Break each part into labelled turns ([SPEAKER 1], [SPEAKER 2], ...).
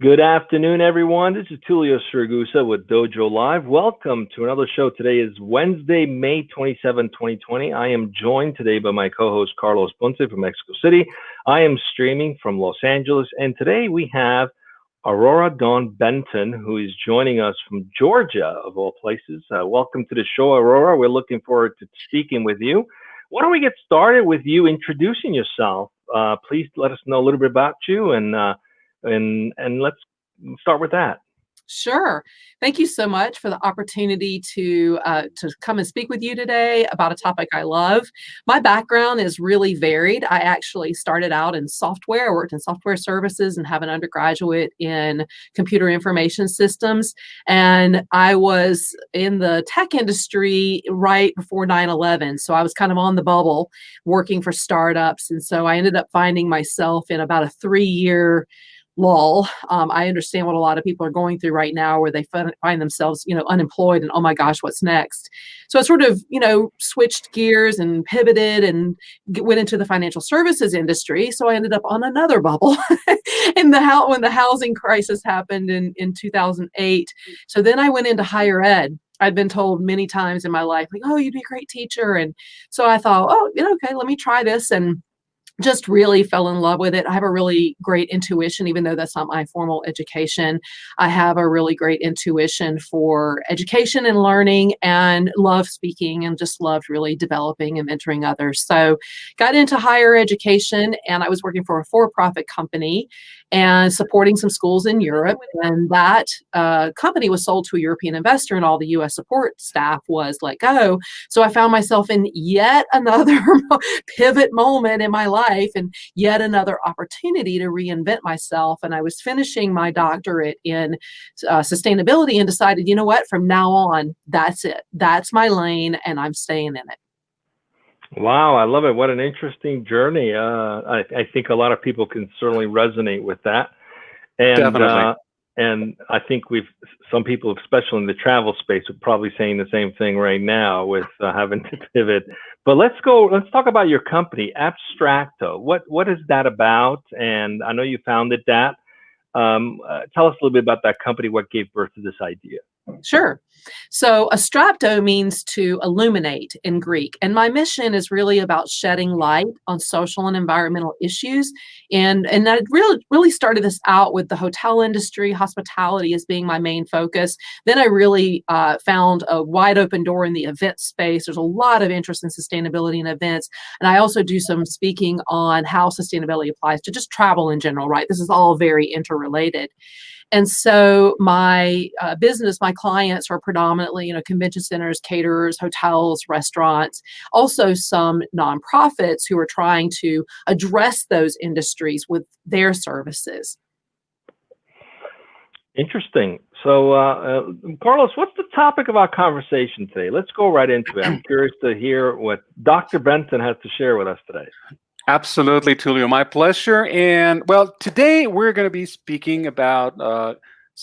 [SPEAKER 1] Good afternoon, everyone. This is Tulio Siragusa with Dojo Live. Welcome to another show. Today is Wednesday, May 27, 2020. I am joined today by my co-host, Carlos Ponce from Mexico City. I am streaming from Los Angeles. And today we have Aurora Dawn Benton, who is joining us from Georgia, of all places. Welcome to the show, Aurora. We're looking forward to speaking with you. Why don't we get started with you introducing yourself? Please let us know a little bit about you and let's start with that.
[SPEAKER 2] Sure. Thank you so much for the opportunity to come and speak with you today about a topic I love. My background is really varied. I actually started out in software, worked in software services, and have an undergraduate in computer information systems. And I was in the tech industry right before 9/11. So I was kind of on the bubble working for startups. And so I ended up finding myself in about a 3-year lull. I understand what a lot of people are going through right now where they find themselves, unemployed and, oh my gosh, what's next? So I sort of, switched gears and pivoted and went into the financial services industry. So I ended up on another bubble when the housing crisis happened in 2008. So then I went into higher ed. I'd been told many times in my life, like, oh, you'd be a great teacher. And so I thought, oh, okay, let me try this. And just really fell in love with it. I have a really great intuition, even though that's not my formal education. I have a really great intuition for education and learning and love speaking and just loved really developing and mentoring others. So got into higher education and I was working for a for-profit company and supporting some schools in Europe. And that company was sold to a European investor and all the US support staff was let go. So I found myself in yet another pivot moment in my life and yet another opportunity to reinvent myself. And I was finishing my doctorate in sustainability and decided, you know what, from now on, that's it. That's my lane and I'm staying in it.
[SPEAKER 1] Wow, I love it. What an interesting journey. I think a lot of people can certainly resonate with that. And
[SPEAKER 3] Definitely.
[SPEAKER 1] And I think some people, especially in the travel space, are probably saying the same thing right now with having to pivot. But let's talk about your company, Astrapto. What is that about? And I know you founded that. Tell us a little bit about that company, what gave birth to this idea.
[SPEAKER 2] Sure. So Astrapto means to illuminate in Greek. And my mission is really about shedding light on social and environmental issues. And I really started this out with the hotel industry, hospitality as being my main focus. Then I really found a wide open door in the event space. There's a lot of interest in sustainability and events. And I also do some speaking on how sustainability applies to just travel in general, right? This is all very interrelated. And so my business, my clients are predominantly, convention centers, caterers, hotels, restaurants, also some nonprofits who are trying to address those industries with their services.
[SPEAKER 1] Interesting. So, Carlos, what's the topic of our conversation today? Let's go right into it. I'm curious to hear what Dr. Benton has to share with us today.
[SPEAKER 3] Absolutely, Tulio. My pleasure. And well, today we're going to be speaking about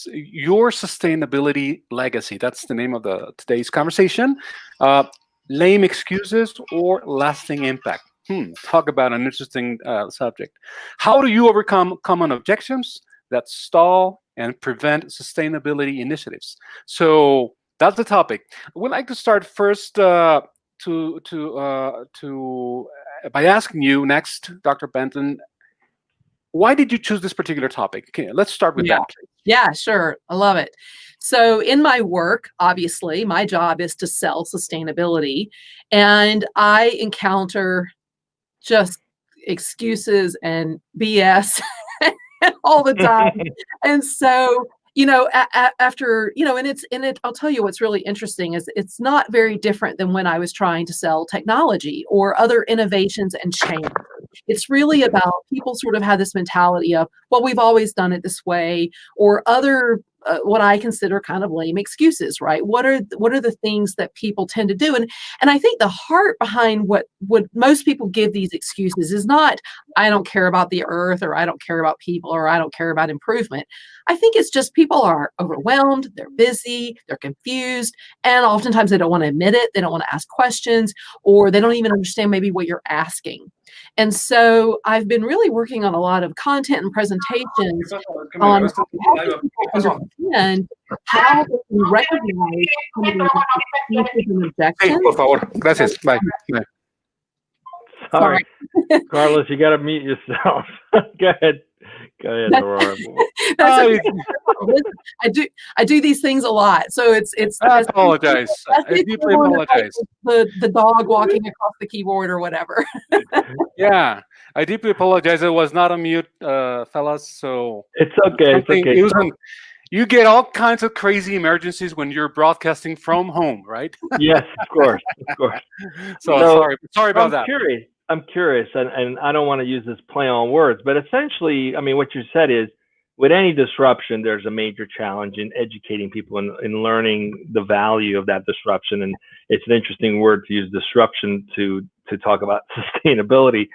[SPEAKER 3] your sustainability legacy. That's the name of today's conversation. Lame excuses or lasting impact. Talk about an interesting subject. How do you overcome common objections that stall and prevent sustainability initiatives? So that's the topic. We'd like to start first by asking you next, Dr. Benton, why did you choose this particular topic? Okay, let's start with that.
[SPEAKER 2] Yeah, sure. I love it. So in my work, obviously, my job is to sell sustainability. And I encounter just excuses and BS all the time. And so after, I'll tell you what's really interesting is it's not very different than when I was trying to sell technology or other innovations and change. It's really about people sort of have this mentality of, well, we've always done it this way, or other what I consider kind of lame excuses, right? What are the things that people tend to do? And I think the heart behind what most people give these excuses is not, I don't care about the earth, or I don't care about people, or I don't care about improvement. I think it's just people are overwhelmed, they're busy, they're confused, and oftentimes they don't want to admit it, they don't want to ask questions, or they don't even understand maybe what you're asking. And so I've been really working on a lot of content and presentations on helping people understand how they can recognize some of those excuses and
[SPEAKER 3] Sí,
[SPEAKER 2] objections.
[SPEAKER 3] por favor. Gracias. Bye. Bye.
[SPEAKER 1] Sorry. Carlos, you got to mute yourself. Go ahead. Go ahead, Aurora.
[SPEAKER 2] That's okay. I do these things a lot, so it's.
[SPEAKER 3] I apologize. I deeply apologize.
[SPEAKER 2] The dog walking across the keyboard or whatever.
[SPEAKER 3] Yeah, I deeply apologize. I was not on mute, fellas. So
[SPEAKER 1] it's okay. It's okay.
[SPEAKER 3] You get all kinds of crazy emergencies when you're broadcasting from home, right?
[SPEAKER 1] Yes, of course, of course.
[SPEAKER 3] So sorry about that.
[SPEAKER 1] I'm curious, and I don't want to use this play on words, but essentially, I mean, what you said is, with any disruption, there's a major challenge in educating people in learning the value of that disruption. And it's an interesting word to use, disruption, to talk about sustainability.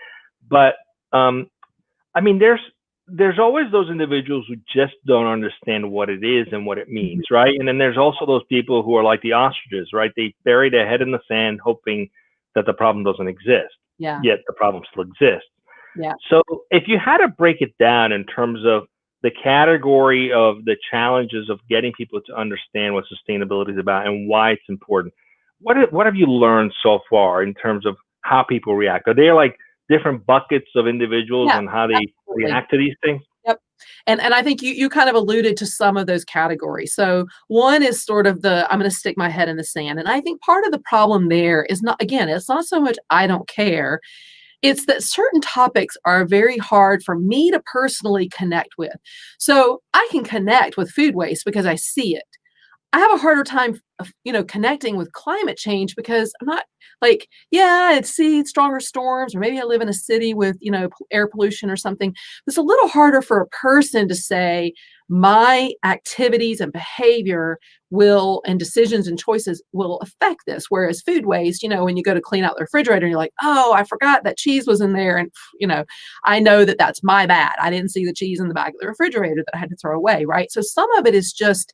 [SPEAKER 1] But I mean, there's always those individuals who just don't understand what it is and what it means, right? And then there's also those people who are like the ostriches, right? They bury their head in the sand, hoping that the problem doesn't exist.
[SPEAKER 2] Yeah.
[SPEAKER 1] Yet the problem still exists.
[SPEAKER 2] Yeah.
[SPEAKER 1] So if you had to break it down in terms of the category of the challenges of getting people to understand what sustainability is about and why it's important, what have you learned so far in terms of how people react? Are there like different buckets of individuals on how they react to these things?
[SPEAKER 2] Yep. And I think you kind of alluded to some of those categories. So one is sort of I'm going to stick my head in the sand. And I think part of the problem there is it's not so much I don't care. It's that certain topics are very hard for me to personally connect with. So I can connect with food waste because I see it. I have a harder time, connecting with climate change because I'm not like, I'd see stronger storms, or maybe I live in a city with, air pollution or something. It's a little harder for a person to say my activities and behavior and decisions and choices will affect this. Whereas food waste, when you go to clean out the refrigerator, and you're like, oh, I forgot that cheese was in there. And, I know that that's my bad. I didn't see the cheese in the back of the refrigerator that I had to throw away, right? So some of it is just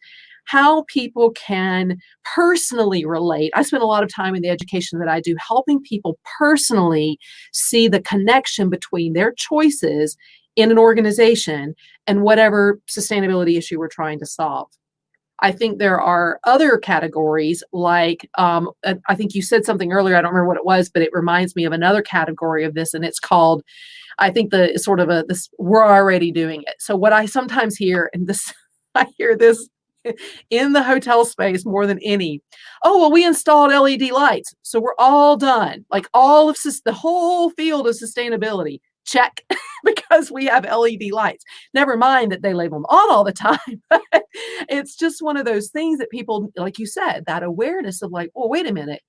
[SPEAKER 2] how people can personally relate. I spend a lot of time in the education that I do helping people personally see the connection between their choices in an organization and whatever sustainability issue we're trying to solve. I think there are other categories like, I think you said something earlier, I don't remember what it was, but it reminds me of another category of this, and it's called, I think we're already doing it. So what I sometimes hear, and I hear this in the hotel space more than any. Oh, well, we installed LED lights, so we're all done. Like all of the whole field of sustainability, check, because we have LED lights. Never mind that they leave them on all the time. It's just one of those things that people, like you said, that awareness of like, well, wait a minute,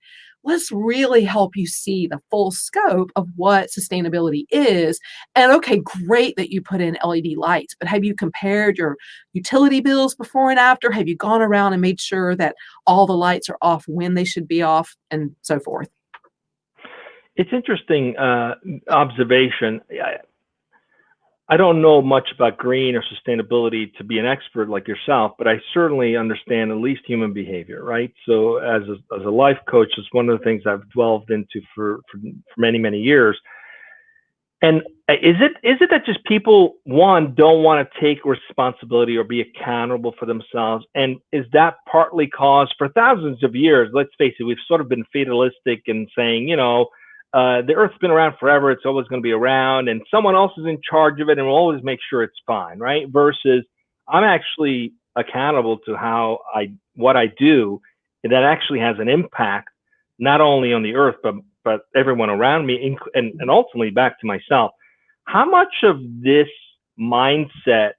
[SPEAKER 2] let's really help you see the full scope of what sustainability is. And okay, great that you put in LED lights, but have you compared your utility bills before and after? Have you gone around and made sure that all the lights are off when they should be off, and so forth?
[SPEAKER 1] It's interesting observation. I don't know much about green or sustainability to be an expert like yourself, but I certainly understand at least human behavior, right? So as a life coach, it's one of the things I've delved into for many, many years. And is it that just people, one, don't want to take responsibility or be accountable for themselves? And is that partly caused, for thousands of years, let's face it, we've sort of been fatalistic in saying, the Earth's been around forever, it's always going to be around, and someone else is in charge of it, and we'll always make sure it's fine, right? Versus I'm actually accountable to what I do, and that actually has an impact not only on the Earth, but everyone around me, and ultimately back to myself. How much of this mindset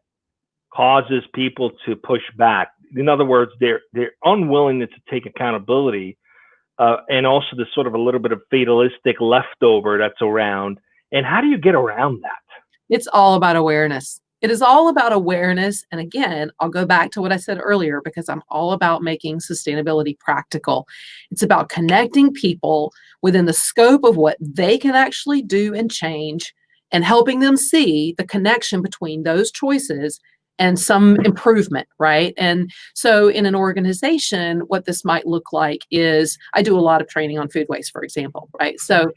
[SPEAKER 1] causes people to push back? In other words, they're unwilling to take accountability. And also the sort of a little bit of fatalistic leftover that's around. And how do you get around that?
[SPEAKER 2] It's all about awareness. It is all about awareness. And again, I'll go back to what I said earlier, because I'm all about making sustainability practical. It's about connecting people within the scope of what they can actually do and change, and helping them see the connection between those choices and some improvement, right? And so in an organization, what this might look like is, I do a lot of training on food waste, for example, right? So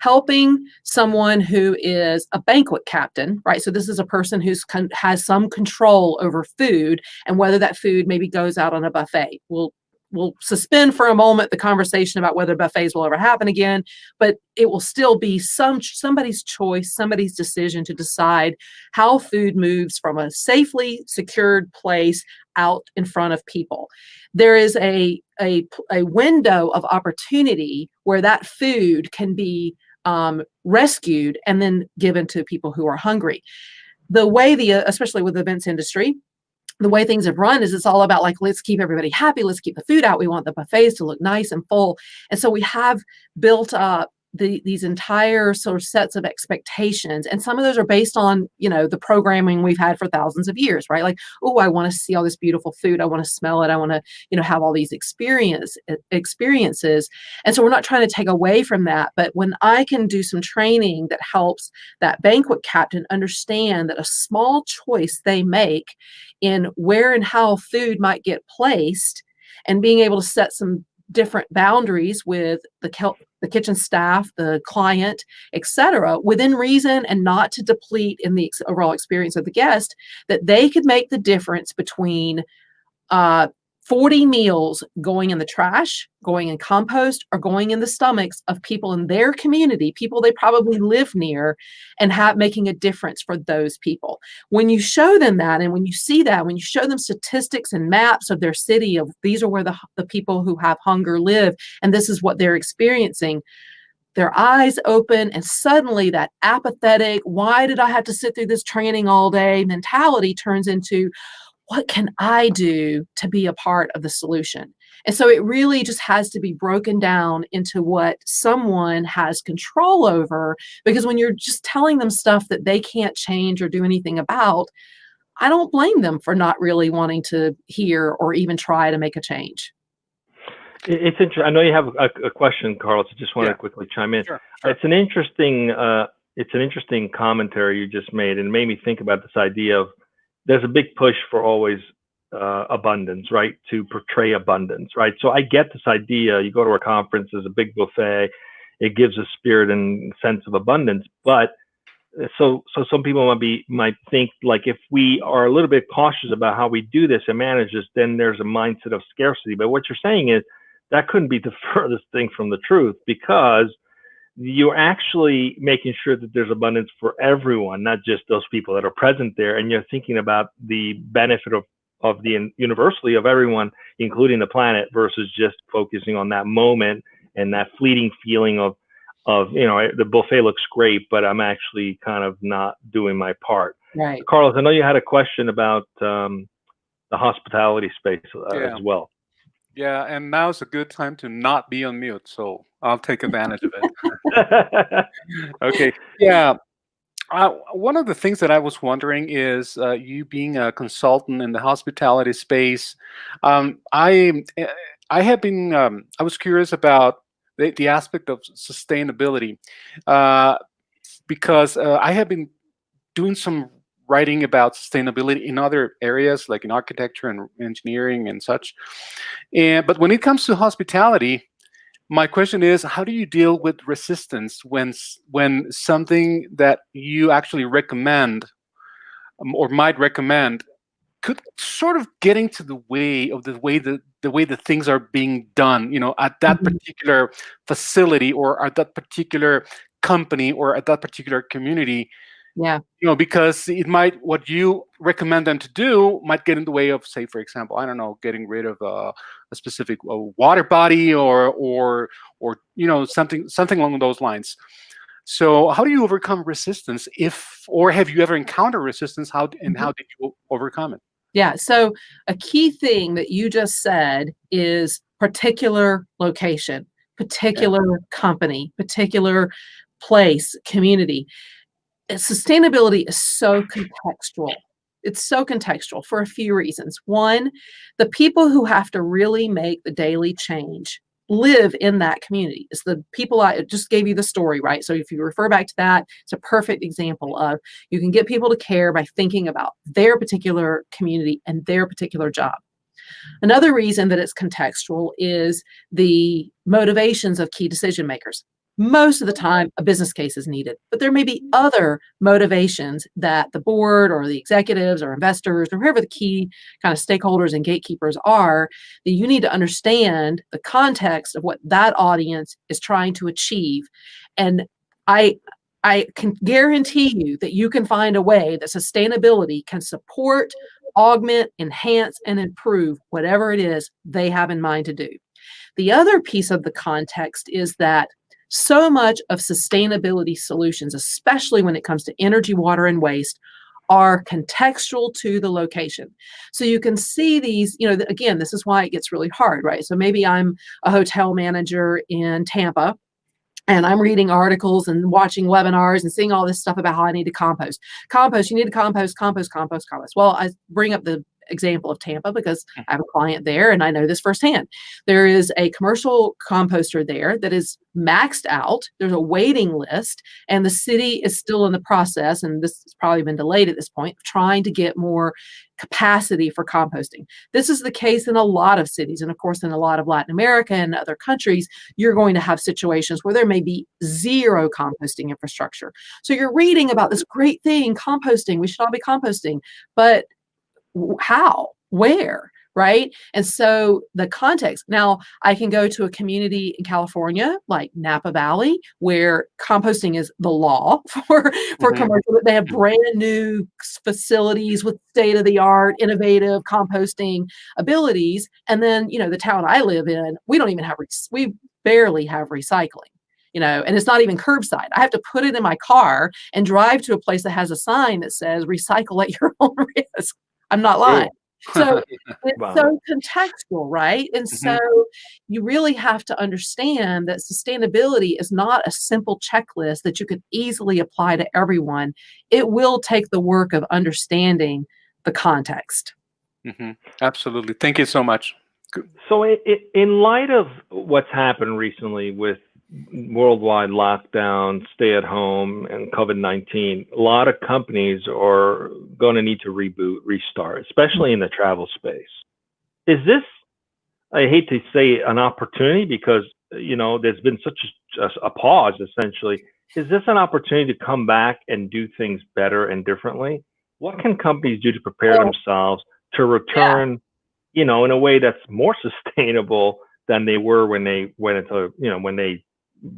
[SPEAKER 2] helping someone who is a banquet captain, right? So this is a person who's has some control over food and whether that food maybe goes out on a buffet. We'll suspend for a moment the conversation about whether buffets will ever happen again, but it will still be somebody's choice, somebody's decision to decide how food moves from a safely secured place out in front of people. There is a window of opportunity where that food can be rescued and then given to people who are hungry. The way especially with the events industry, the way things have run is it's all about like, let's keep everybody happy. Let's keep the food out. We want the buffets to look nice and full. And so we have built up these entire sort of sets of expectations. And some of those are based on, the programming we've had for thousands of years, right? Like, oh, I want to see all this beautiful food. I want to smell it. I want to, have all these experiences. And so we're not trying to take away from that. But when I can do some training that helps that banquet captain understand that a small choice they make in where and how food might get placed and being able to set some different boundaries with the kitchen staff, the client, etc., within reason and not to deplete in the overall experience of the guest, that they could make the difference between 40 meals going in the trash, going in compost, or going in the stomachs of people in their community, people they probably live near, and making a difference for those people. When you show them that, and when you see that, when you show them statistics and maps of their city, of these are where the people who have hunger live, and this is what they're experiencing, their eyes open, and suddenly that apathetic, why did I have to sit through this training all day mentality turns into, what can I do to be a part of the solution? And so it really just has to be broken down into what someone has control over, because when you're just telling them stuff that they can't change or do anything about, I don't blame them for not really wanting to hear or even try to make a change.
[SPEAKER 1] It's interesting. I know you have a question, Carlos. I just want to quickly chime in.
[SPEAKER 3] Sure.
[SPEAKER 1] It's an interesting commentary you just made, and made me think about this idea of, there's a big push for always abundance, right? To portray abundance, right? So I get this idea. You go to a conference, there's a big buffet. It gives a spirit and sense of abundance. But so some people might think, like, if we are a little bit cautious about how we do this and manage this, then there's a mindset of scarcity. But what you're saying is that couldn't be the furthest thing from the truth, because you're actually making sure that there's abundance for everyone, not just those people that are present there. And you're thinking about the benefit of the universally of everyone, including the planet, versus just focusing on that moment and that fleeting feeling of the buffet looks great, but I'm actually kind of not doing my part.
[SPEAKER 2] Right.
[SPEAKER 1] Carlos, I know you had a question about the hospitality space as well.
[SPEAKER 3] Yeah, and now's a good time to not be on mute, so I'll take advantage of it. Okay, yeah. One of the things that I was wondering is, you being a consultant in the hospitality space, I was curious about the aspect of sustainability, because I have been doing some writing about sustainability in other areas, like in architecture and engineering and such. But when it comes to hospitality, my question is, how do you deal with resistance when something that you actually recommend or might recommend could sort of get into the way of the way that things are being done, at that particular facility or at that particular company or at that particular community?
[SPEAKER 2] Yeah.
[SPEAKER 3] Because what you recommend them to do might get in the way of, say, for example, I don't know, getting rid of a specific water body or something along those lines. So how do you overcome resistance, or have you ever encountered resistance? How did you overcome it?
[SPEAKER 2] Yeah. So a key thing that you just said is particular location, particular company, particular place, community. Sustainability is so contextual. It's so contextual for a few reasons. One, the people who have to really make the daily change live in that community. It's the people. I just gave you the story, right? So if you refer back to that, it's a perfect example of you can get people to care by thinking about their particular community and their particular job. Another reason that it's contextual is the motivations of key decision makers. Most of the time, a business case is needed, but there may be other motivations that the board or the executives or investors or whoever the key kind of stakeholders and gatekeepers are, that you need to understand the context of what that audience is trying to achieve. And I can guarantee you that you can find a way that sustainability can support, augment, enhance, and improve whatever it is they have in mind to do. The other piece of the context is that so much of sustainability solutions, especially when it comes to energy, water, and waste, are contextual to the location. So you can see these, again, this is why it gets really hard, right? So maybe I'm a hotel manager in Tampa, and I'm reading articles and watching webinars and seeing all this stuff about how I need to compost. You need to compost. Well, I bring up the example of Tampa because I have a client there and I know this firsthand. There is a commercial composter there that is maxed out. There's a waiting list, and the city is still in the process, and this has probably been delayed at this point, of trying to get more capacity for composting. This is the case in a lot of cities. And of course, in a lot of Latin America and other countries, you're going to have situations where there may be zero composting infrastructure. So you're reading about this great thing, composting. We should all be composting. But how? Where? Right? And so the context. Now, I can go to a community in California, like Napa Valley, where composting is the law for commercial. They have brand new facilities with state-of-the-art, innovative composting abilities. And then, the town I live in, we barely have recycling. And it's not even curbside. I have to put it in my car and drive to a place that has a sign that says recycle at your own risk. I'm not lying. So it's
[SPEAKER 1] Wow.
[SPEAKER 2] so contextual, right? And so you really have to understand that sustainability is not a simple checklist that you could easily apply to everyone. It will take the work of understanding the context.
[SPEAKER 3] Absolutely. Thank you so much.
[SPEAKER 1] So in light of what's happened recently with worldwide lockdown, stay at home, and COVID-19, a lot of companies are going to need to restart, especially in the travel space. Is this, I hate to say an opportunity because, there's been such a pause essentially. Is this an opportunity to come back and do things better and differently? What can companies do to prepare themselves to return, in a way that's more sustainable than they were when they went into, when they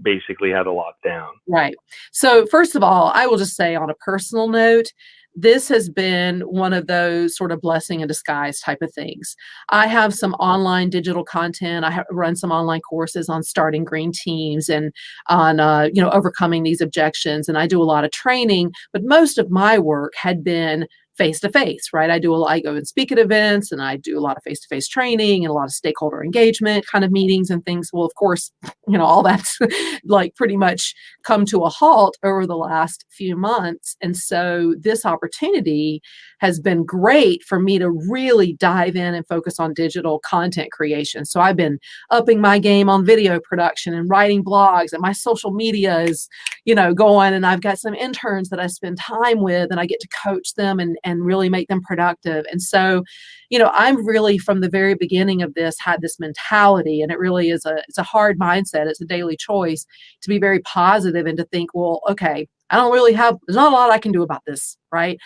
[SPEAKER 1] basically had a lockdown?
[SPEAKER 2] Right. So first of all, I will just say on a personal note, this has been one of those sort of blessing in disguise type of things. I have some online digital content. I run some online courses on starting green teams and on, overcoming these objections. And I do a lot of training, but most of my work had been face-to-face, right? I go and speak at events, and I do a lot of face-to-face training and a lot of stakeholder engagement kind of meetings and things. Well, of course, all that's like pretty much come to a halt over the last few months. And so this opportunity has been great for me to really dive in and focus on digital content creation. So I've been upping my game on video production and writing blogs, and my social media is, going, and I've got some interns that I spend time with, and I get to coach them and really make them productive. And so, I'm really from the very beginning of this had this mentality, and it really is it's a hard mindset. It's a daily choice to be very positive and to think, well, okay, there's not a lot I can do about this, right?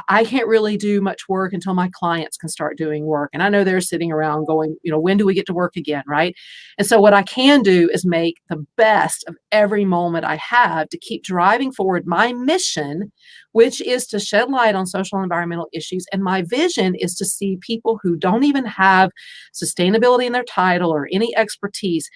[SPEAKER 2] I can't really do much work until my clients can start doing work. And I know they're sitting around going, when do we get to work again, right? And so what I can do is make the best of every moment I have to keep driving forward my mission, which is to shed light on social and environmental issues. And my vision is to see people who don't even have sustainability in their title or any expertise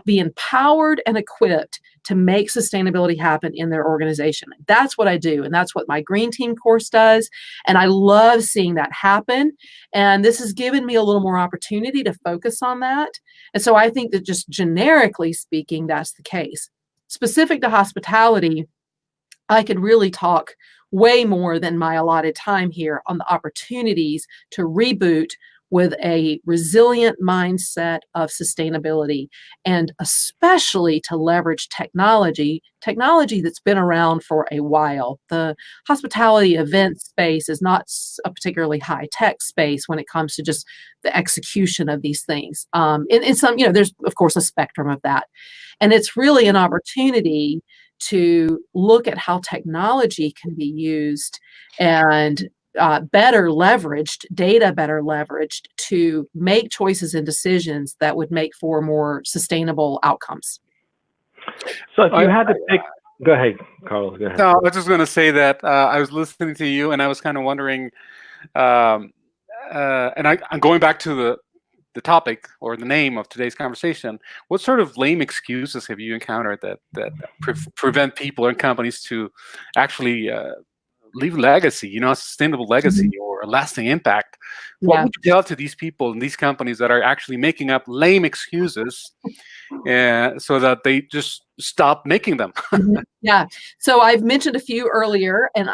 [SPEAKER 2] be empowered and equipped to make sustainability happen in their organization. That's what I do. And that's what my Green Team course does. And I love seeing that happen. And this has given me a little more opportunity to focus on that. And so I think that just generically speaking, that's the case. Specific to hospitality, I could really talk way more than my allotted time here on the opportunities to reboot with a resilient mindset of sustainability, and especially to leverage technology that's been around for a while. The hospitality event space is not a particularly high tech space when it comes to just the execution of these things. In some, there's of course a spectrum of that. And it's really an opportunity to look at how technology can be used and better leveraged, data better leveraged to make choices and decisions that would make for more sustainable outcomes.
[SPEAKER 1] So if you had to pick, go ahead, Carlos, go ahead.
[SPEAKER 3] No, I was just going to say that I was listening to you and I was kind of wondering, and I'm going back to the topic or the name of today's conversation. What sort of lame excuses have you encountered that prevent people and companies to actually leave legacy, a sustainable legacy or a lasting impact? What would you tell to these people and these companies that are actually making up lame excuses so that they just stop making them?
[SPEAKER 2] Yeah. So I've mentioned a few earlier, and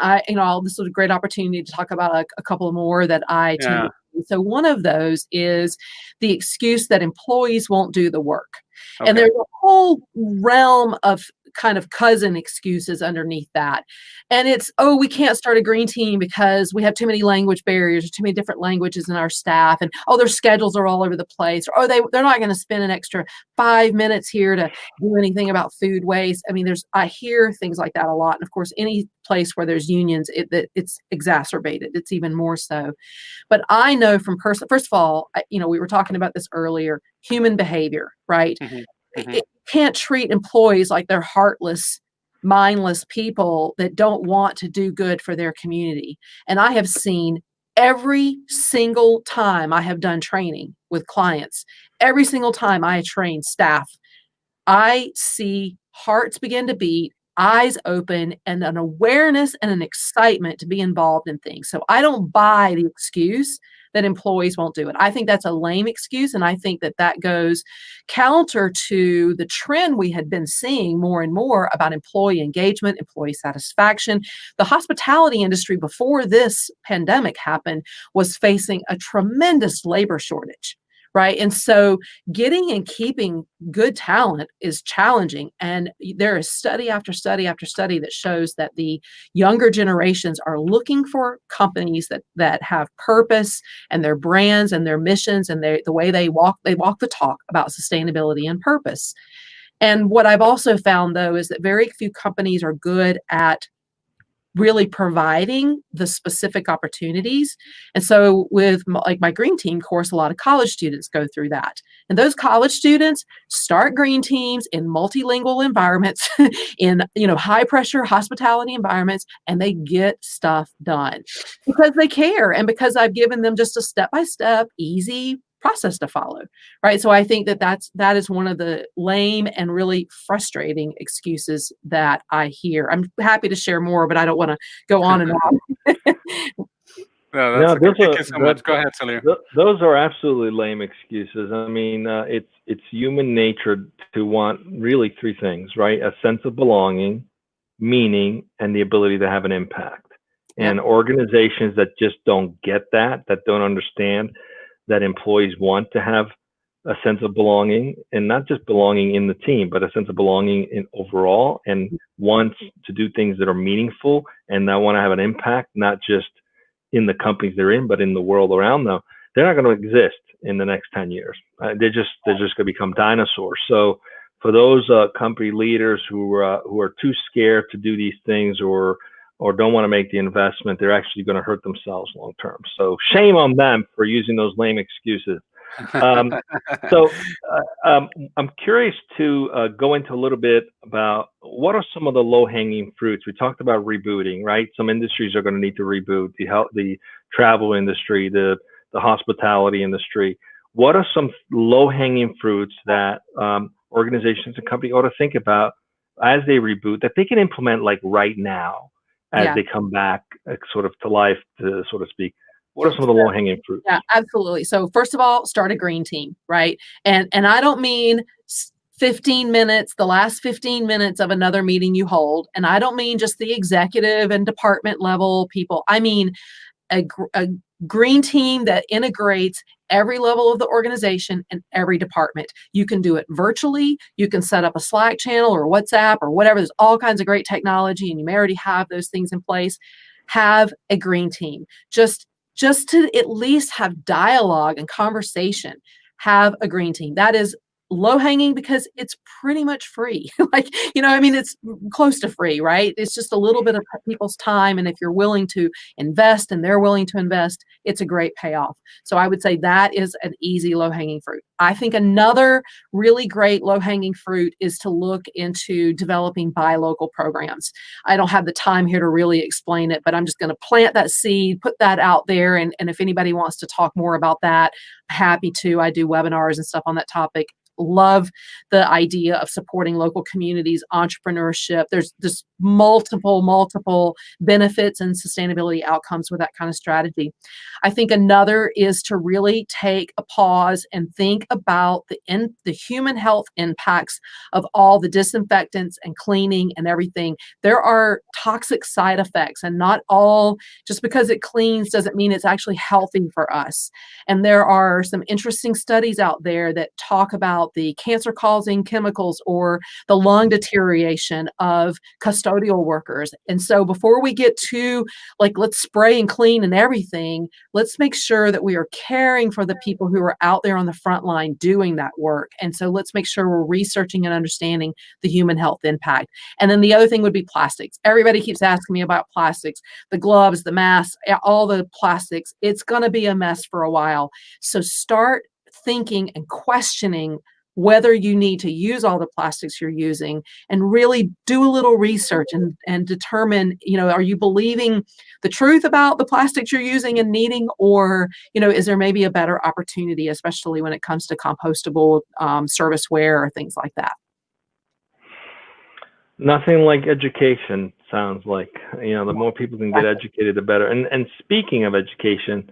[SPEAKER 2] this was a great opportunity to talk about a couple more that I tend to. So one of those is the excuse that employees won't do the work. Okay. And there's a whole realm of kind of cousin excuses underneath that. And it's, we can't start a green team because we have too many language barriers or too many different languages in our staff. And, their schedules are all over the place. Or, they're not going to spend an extra 5 minutes here to do anything about food waste. I mean, I hear things like that a lot. And of course, any place where there's unions, it's exacerbated. It's even more so. But I know from first of all, we were talking about this earlier, human behavior, right? It can't treat employees like they're heartless, mindless people that don't want to do good for their community. And I have seen every single time I have done training with clients, every single time I train staff, I see hearts begin to beat, eyes open, and an awareness and an excitement to be involved in things. So I don't buy the excuse that employees won't do it. I think that's a lame excuse, and I think that goes counter to the trend we had been seeing more and more about employee engagement, employee satisfaction. The hospitality industry before this pandemic happened was facing a tremendous labor shortage. Right. And so getting and keeping good talent is challenging. And there is study after study after study that shows that the younger generations are looking for companies that have purpose and their brands and their missions and the way they walk the talk about sustainability and purpose. And what I've also found, though, is that very few companies are good at really providing the specific opportunities. And so with my green team course, a lot of college students go through that. And those college students start green teams in multilingual environments, in high pressure hospitality environments, and they get stuff done because they care and because I've given them just a step-by-step, easy process to follow, right? So I think that is one of the lame and really frustrating excuses that I hear. I'm happy to share more, but I don't want to go on and on.
[SPEAKER 3] Thank you so much. Go ahead, Celia.
[SPEAKER 1] Those are absolutely lame excuses. I mean, it's human nature to want really three things, right? A sense of belonging, meaning, and the ability to have an impact. And organizations that just don't get that don't understand that employees want to have a sense of belonging, and not just belonging in the team, but a sense of belonging in overall, and wants to do things that are meaningful and that want to have an impact, not just in the companies they're in, but in the world around them. They're not going to exist in the next 10 years. They're just going to become dinosaurs. So for those company leaders who are too scared to do these things or don't want to make the investment, they're actually going to hurt themselves long term. So shame on them for using those lame excuses. I'm curious to go into a little bit about what are some of the low-hanging fruits. We talked about rebooting, right? Some industries are going to need to reboot, the travel industry, the hospitality industry. What are some low-hanging fruits that organizations and companies ought to think about as they reboot that they can implement like right now as they come back sort of to life, so to speak? What are some of the low-hanging fruits?
[SPEAKER 2] Yeah, absolutely. So first of all, start a green team, right? And I don't mean 15 minutes, the last 15 minutes of another meeting you hold. And I don't mean just the executive and department level people. I mean a green team that integrates every level of the organization and every department. You can do it virtually. You can set up a Slack channel or WhatsApp or whatever. There's all kinds of great technology, and you may already have those things in place. Have a green team. Just to at least have dialogue and conversation. Have a green team. That is low hanging because it's pretty much free. Like, it's close to free, right? It's just a little bit of people's time. And if you're willing to invest and they're willing to invest, it's a great payoff. So I would say that is an easy low hanging fruit. I think another really great low hanging fruit is to look into developing buy local programs. I don't have the time here to really explain it, but I'm just going to plant that seed, put that out there. And if anybody wants to talk more about that, happy to. I do webinars and stuff on that topic. Love the idea of supporting local communities, entrepreneurship. There's just multiple benefits and sustainability outcomes with that kind of strategy. I think another is to really take a pause and think about the human health impacts of all the disinfectants and cleaning and everything. There are toxic side effects, and not all, just because it cleans doesn't mean it's actually healthy for us. And there are some interesting studies out there that talk about the cancer-causing chemicals or the lung deterioration of custodial workers. And so before we get to let's spray and clean and everything, let's make sure that we are caring for the people who are out there on the front line doing that work. And so let's make sure we're researching and understanding the human health impact. And then the other thing would be plastics. Everybody keeps asking me about plastics, the gloves, the masks, all the plastics. It's going to be a mess for a while. So start thinking and questioning whether you need to use all the plastics you're using, and really do a little research and determine, are you believing the truth about the plastics you're using and needing, or, is there maybe a better opportunity, especially when it comes to compostable serviceware or things like that?
[SPEAKER 1] Nothing like education, sounds like. The more people can get educated, the better. And speaking of education,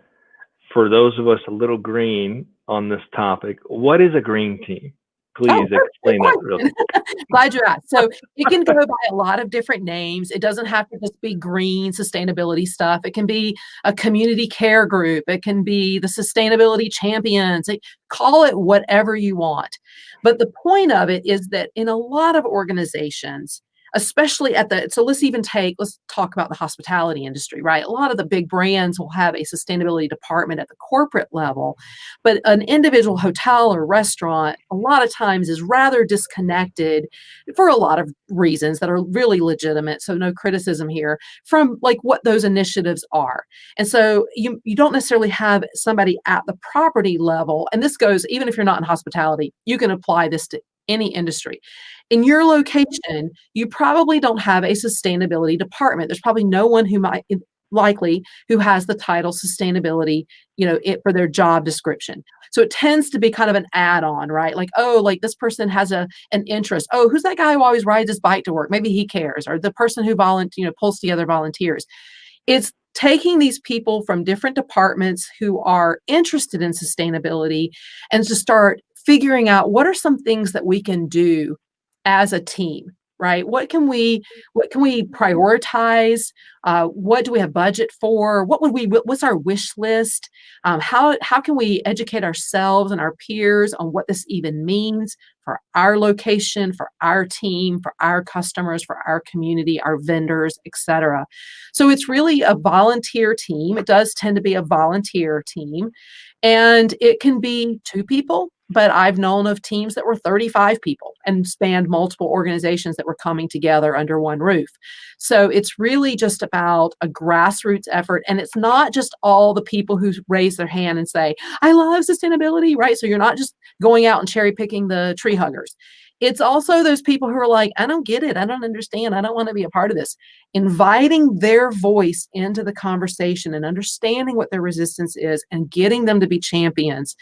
[SPEAKER 1] for those of us a little green on this topic, what is a green team? Please explain that really.
[SPEAKER 2] Glad you asked. So it can go by a lot of different names. It doesn't have to just be green sustainability stuff. It can be a community care group. It can be the sustainability champions. Call it whatever you want. But the point of it is that in a lot of organizations, especially let's talk about the hospitality industry, right? A lot of the big brands will have a sustainability department at the corporate level, but an individual hotel or restaurant a lot of times is rather disconnected for a lot of reasons that are really legitimate. So no criticism here from what those initiatives are. And so you don't necessarily have somebody at the property level. And this goes, even if you're not in hospitality, you can apply this to any industry. In your location, you probably don't have a sustainability department. There's probably no one who who has the title sustainability, for their job description. So it tends to be kind of an add-on, right? This person has an interest. Oh, who's that guy who always rides his bike to work? Maybe he cares. Or the person who pulls together volunteers. It's taking these people from different departments who are interested in sustainability and to start figuring out what are some things that we can do as a team, right? What can we prioritize? What do we have budget for? What's our wish list? How can we educate ourselves and our peers on what this even means for our location, for our team, for our customers, for our community, our vendors, etc. So it's really a volunteer team. It does tend to be a volunteer team, and it can be 2 people. But I've known of teams that were 35 people and spanned multiple organizations that were coming together under one roof. So it's really just about a grassroots effort. And it's not just all the people who raise their hand and say, I love sustainability, right? So you're not just going out and cherry picking the tree huggers. It's also those people who are like, I don't get it. I don't understand. I don't want to be a part of this. Inviting their voice into the conversation and understanding what their resistance is and getting them to be champions.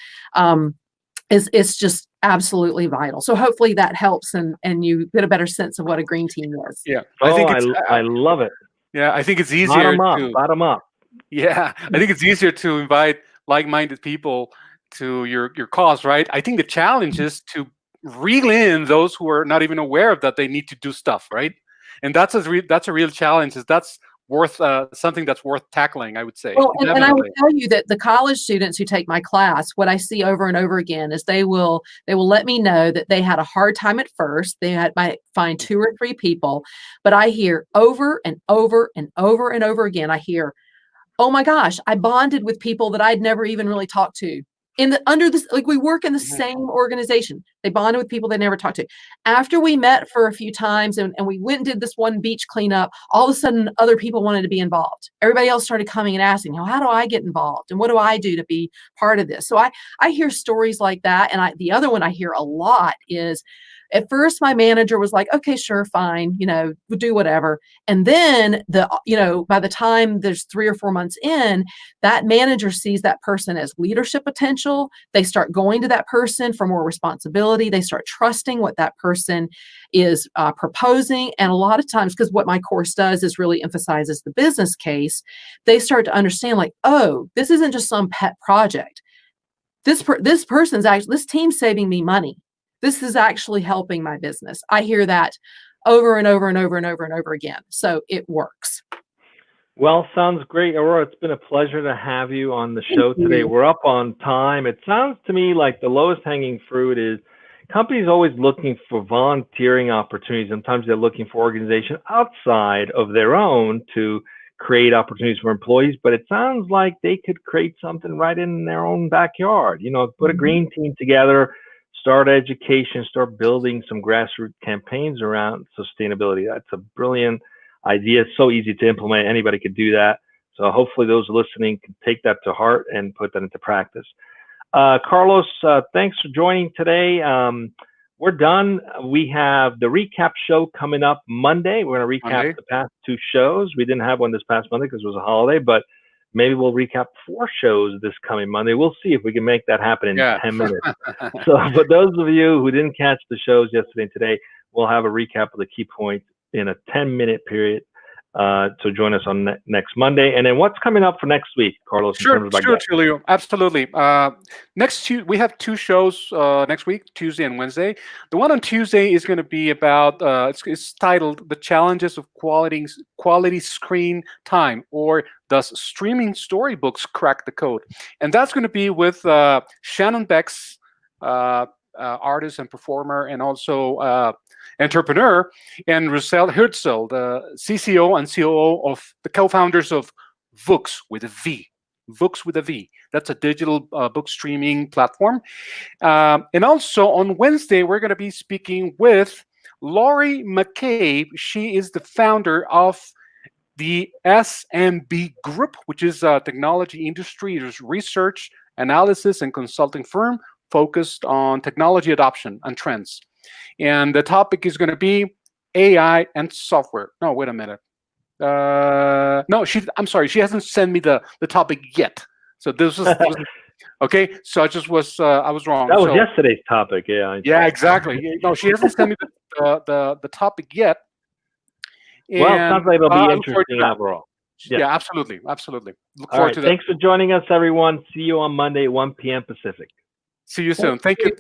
[SPEAKER 2] It's just absolutely vital. So hopefully that helps and you get a better sense of what a green team is.
[SPEAKER 3] Yeah.
[SPEAKER 1] I love it.
[SPEAKER 3] Yeah, I think it's easier
[SPEAKER 1] bottom up.
[SPEAKER 3] Yeah, I think it's easier to invite like-minded people to your cause, right? I think the challenge is to reel in those who are not even aware of that they need to do stuff, right? And that's a real challenge. That's worth something that's worth tackling, I would say.
[SPEAKER 2] Well, and I will
[SPEAKER 3] Definitely.
[SPEAKER 2] tell you that the college students who take my class, what I see over and over again is they will let me know that they had a hard time at first. Might find 2 or 3 people, but I hear over and over and over and over again, I hear, oh my gosh, I bonded with people that I'd never even really talked to. Under this, like, we work in the same organization. They bonded with people they never talked to. After we met for a few times and we went and did this one beach cleanup, all of a sudden other people wanted to be involved. Everybody else started coming and asking, how do I get involved? And what do I do to be part of this? So I hear stories like that. And the other one I hear a lot is, at first my manager was like, okay, sure, fine, we'll do whatever. And then by the time there's 3 or 4 months in, that manager sees that person as leadership potential. They start going to that person for more responsibility. They start trusting what that person is proposing. And a lot of times, because what my course does is really emphasizes the business case, they start to understand, like, oh, this isn't just some pet project. This team's saving me money. This is actually helping my business. I hear that over and over and over and over and over again. So it works.
[SPEAKER 1] Well, sounds great, Aurora. It's been a pleasure to have you on the show today. We're up on time. It sounds to me like the lowest hanging fruit is companies always looking for volunteering opportunities. Sometimes they're looking for organization outside of their own to create opportunities for employees, but it sounds like they could create something right in their own backyard. Put a green team together, start education, start building some grassroots campaigns around sustainability. That's a brilliant idea. It's so easy to implement. Anybody could do that. So hopefully those listening can take that to heart and put that into practice. Carlos, thanks for joining today. We're done. We have the recap show coming up Monday. We're going to recap the past 2 shows. We didn't have one this past Monday because it was a holiday, but maybe we'll recap 4 shows this coming Monday. We'll see if we can make that happen in 10 minutes. So for those of you who didn't catch the shows yesterday and today, we'll have a recap of the key points in a 10-minute period. So join us on next Monday. And then what's coming up for next week, Carlos?
[SPEAKER 3] Sure, Julio. Absolutely. We have 2 shows next week, Tuesday and Wednesday. The one on Tuesday is going to be about, it's titled The Challenges of Quality Screen Time, or Does Streaming Storybooks Crack the Code? And that's going to be with Shannon Becks, artist and performer, and also entrepreneur, and Russell Herzl, the CCO and COO of the co-founders of Vooks with a V. Vooks with a V. That's a digital book streaming platform. And also on Wednesday, we're going to be speaking with Laurie McCabe. She is the founder of the SMB Group, which is a technology industry research, analysis, and consulting firm focused on technology adoption and trends. And the topic is going to be AI and software. No, wait a minute. No, I'm sorry. She hasn't sent me the topic yet. So this was okay. So I was wrong.
[SPEAKER 1] That was yesterday's topic. Yeah.
[SPEAKER 3] Yeah, exactly. No, she hasn't sent me the topic yet.
[SPEAKER 1] Well, it sounds like it'll be interesting overall.
[SPEAKER 3] Yeah, absolutely. Look forward to that.
[SPEAKER 1] Thanks for joining us, everyone. See you on Monday, 1 p.m. Pacific.
[SPEAKER 3] See you soon. Thank you.